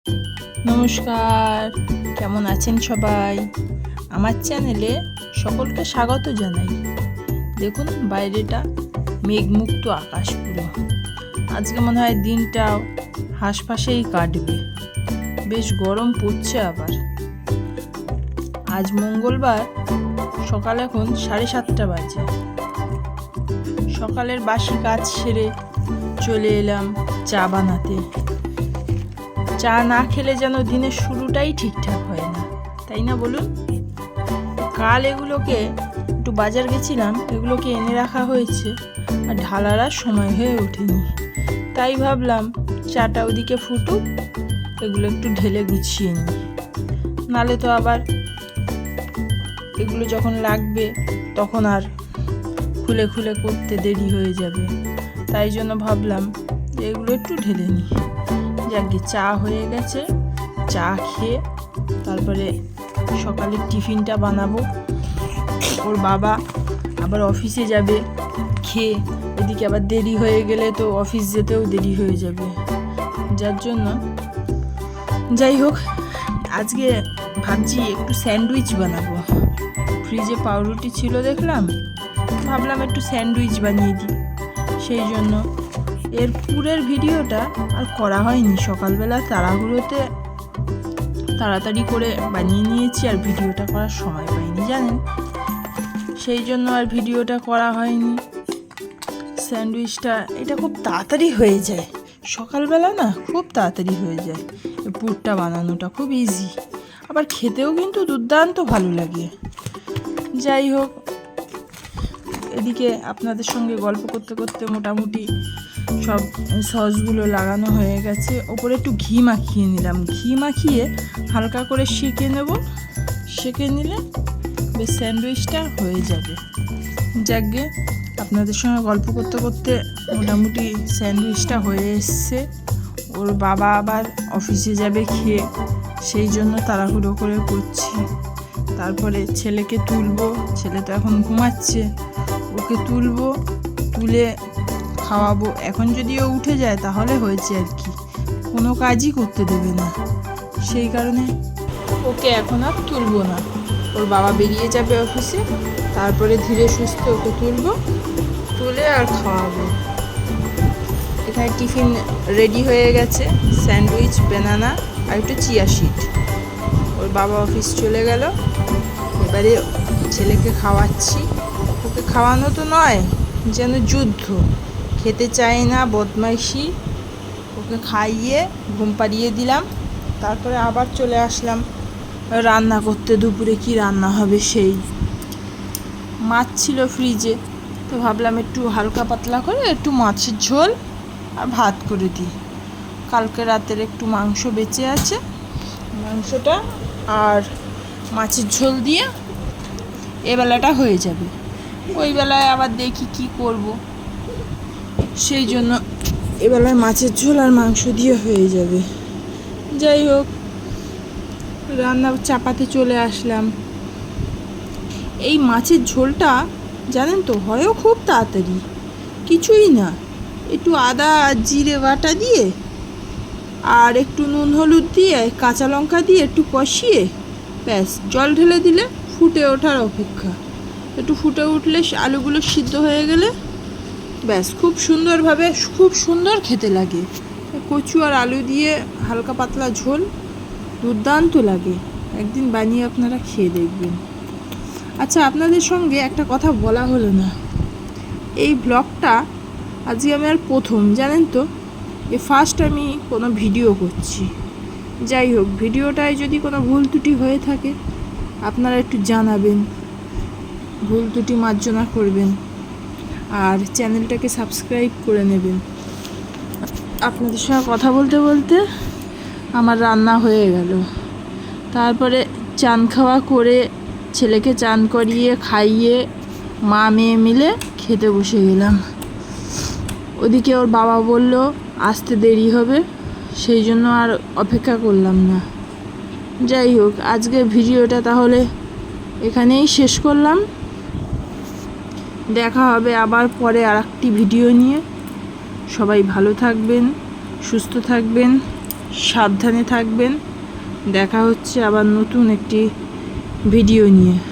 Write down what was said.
নমস্কার, কেমন আছেন সবাই? আমার চ্যানেলে সকলকে স্বাগত জানাই। দেখুন বাইরেটা মেঘমুক্ত আকাশ পুরো। আজকে মনে হয় দিনটাও হাসফাসেই কাটবে। বেশ গরম পড়ছে আবার। আজ মঙ্গলবার, সকাল এখন 7:30 বাজে। সকালের বাসি কাজ সেরে চলে এলাম চা বানাতে। চা না খেলে যেন দিনের শুরুটাই ঠিকঠাক হয় না, তাই না বলুন? কাল এগুলোকে একটু বাজার গেছিলাম, এগুলোকে এনে রাখা হয়েছে আর ঢালার আর সময় হয়ে ওঠেনি। তাই ভাবলাম চাটা ওদিকে ফুটুক, এগুলো একটু ঢেলে গুছিয়ে নিই, নালে তো আবার এগুলো যখন লাগবে তখন আর খুলে খুলে করতে দেরি হয়ে যাবে। তাই জন্য ভাবলাম যে এগুলো একটু ঢেলে নিই। যাকে চা হয়ে গেছে, চা খেয়ে তারপরে সকালের টিফিনটা বানাবো। ওর বাবা আবার অফিসে যাবে, খেয়ে এদিকে আবার দেরি হয়ে গেলে তো অফিস যেতেও দেরি হয়ে যাবে। যার জন্য যাই হোক, আজকে ভাবছি একটু স্যান্ডউইচ বানাবো। ফ্রিজে পাউরুটি ছিল দেখলাম, ভাবলাম একটু স্যান্ডউইচ বানিয়ে দিই। সেই জন্য এর পুরের ভিডিওটা আর করা হয়নি। সকালবেলা তাড়াহুড়োতে তাড়াতাড়ি করে বানিয়ে নিয়েছি আর ভিডিওটা করার সময় পাইনি, জানেন। সেই জন্য আর ভিডিওটা করা হয়নি। স্যান্ডউইচটা এটা খুব তাড়াতাড়ি হয়ে যায়, সকালবেলা না খুব তাড়াতাড়ি হয়ে যায়। পুরটা বানানোটা খুব ইজি, আবার খেতেও কিন্তু দুর্দান্ত ভালো লাগে। যাই হোক, এদিকে আপনাদের সঙ্গে গল্প করতে করতে মোটামুটি সব সসগুলো লাগানো হয়ে গেছে। ওপরে একটু ঘি মাখিয়ে নিলাম, ঘি মাখিয়ে হালকা করে সেঁকে নেব। সেঁকে নিলে বেশ স্যান্ডউইচটা হয়ে যাবে। যাকগে, আপনাদের সঙ্গে গল্প করতে করতে মোটামুটি স্যান্ডউইচটা হয়ে এসছে। ওর বাবা আবার অফিসে যাবে খেয়ে, সেই জন্য তাড়াহুড়ো করে করছি। তারপরে ছেলেকে তুলবো, ছেলে তো এখন ঘুমাচ্ছে, ওকে তুলবো, তুলে খাওয়াবো। এখন যদি ও উঠে যায় তাহলে হয়েছে আর কি, কোনো কাজই করতে দেবে না। সেই কারণে ওকে এখন আর তুলবো না। ওর বাবা বেরিয়ে যাবে অফিসে, তারপরে ধীরে সুস্থে ওকে তুলবো, তুলে আর খাওয়াবো। এখানে টিফিন রেডি হয়ে গেছে, স্যান্ডউইচ, বানানা আর একটু চিয়া সিড। ওর বাবা অফিস চলে গেল, এবারে ছেলেকে খাওয়াচ্ছি। ওকে খাওয়ানো তো নয়, যেন যুদ্ধ, খেতে চায় না, বদমাইশি। ওকে খাইয়ে ঘুম পাড়িয়ে দিলাম, তারপরে আবার চলে আসলাম রান্না করতে। দুপুরে কি রান্না হবে, সেই মাছ ছিল ফ্রিজে, তো ভাবলাম একটু হালকা পাতলা করে একটু মাছের ঝোল আর ভাত করে দিই। কালকে রাতের একটু মাংস বেঁচে আছে, মাংসটা আর মাছের ঝোল দিয়ে এবেলাটা হয়ে যাবে। ওই বেলায় আবার দেখি কি করব, সেই জন্য এবেলায় মাছের ঝোল আর মাংস দিয়ে হয়ে যাবে। যাই হোক, রান্না চাপাতে চলে আসলাম। এই মাছের ঝোলটা জানেন তো হয়ও খুব তাড়াতাড়ি, কিছুই না, একটু আদা আর জিরে বাটা দিয়ে আর একটু নুন হলুদ দিয়ে কাঁচা লঙ্কা দিয়ে একটু কষিয়ে ব্যাস জল ঢেলে দিলে ফুটে ওঠার অপেক্ষা। একটু ফুটে উঠলে আলুগুলো সিদ্ধ হয়ে গেলে ব্যাস খুব সুন্দরভাবে, খুব সুন্দর খেতে লাগে। কচু আর আলু দিয়ে হালকা পাতলা ঝোল দুর্দান্ত লাগে। একদিন বানিয়ে আপনারা খেয়ে দেখবেন। আচ্ছা, আপনাদের সঙ্গে একটা কথা বলা হলো না। এই ব্লগটা আজকে আমি আর প্রথম, জানেন তো, ফার্স্ট আমি কোনো ভিডিও করছি। যাই হোক, ভিডিওটায় যদি কোনো ভুল ত্রুটি হয়ে থাকে আপনারা একটু জানাবেন, ভুল ত্রুটি মার্জনা করবেন আর চ্যানেলটাকে সাবস্ক্রাইব করে নেবেন। আপনাদের সঙ্গে কথা বলতে বলতে আমার রান্না হয়ে গেল। তারপরে চান খাওয়া করে ছেলেকে চান করিয়ে খাইয়ে মা মেয়ে মিলে খেতে বসে গেলাম। ওদিকে ওর বাবা বলল আসতে দেরি হবে, সেই জন্য আর অপেক্ষা করলাম না। যাই হোক, আজকে ভিডিওটা তাহলে এখানেই শেষ করলাম। দেখা হবে আবার পরে আরেকটি ভিডিও নিয়ে। সবাই ভালো থাকবেন, সুস্থ থাকবেন। সাবধানে থাকবেন। দেখা হচ্ছে আবার নতুন একটি ভিডিও নিয়ে।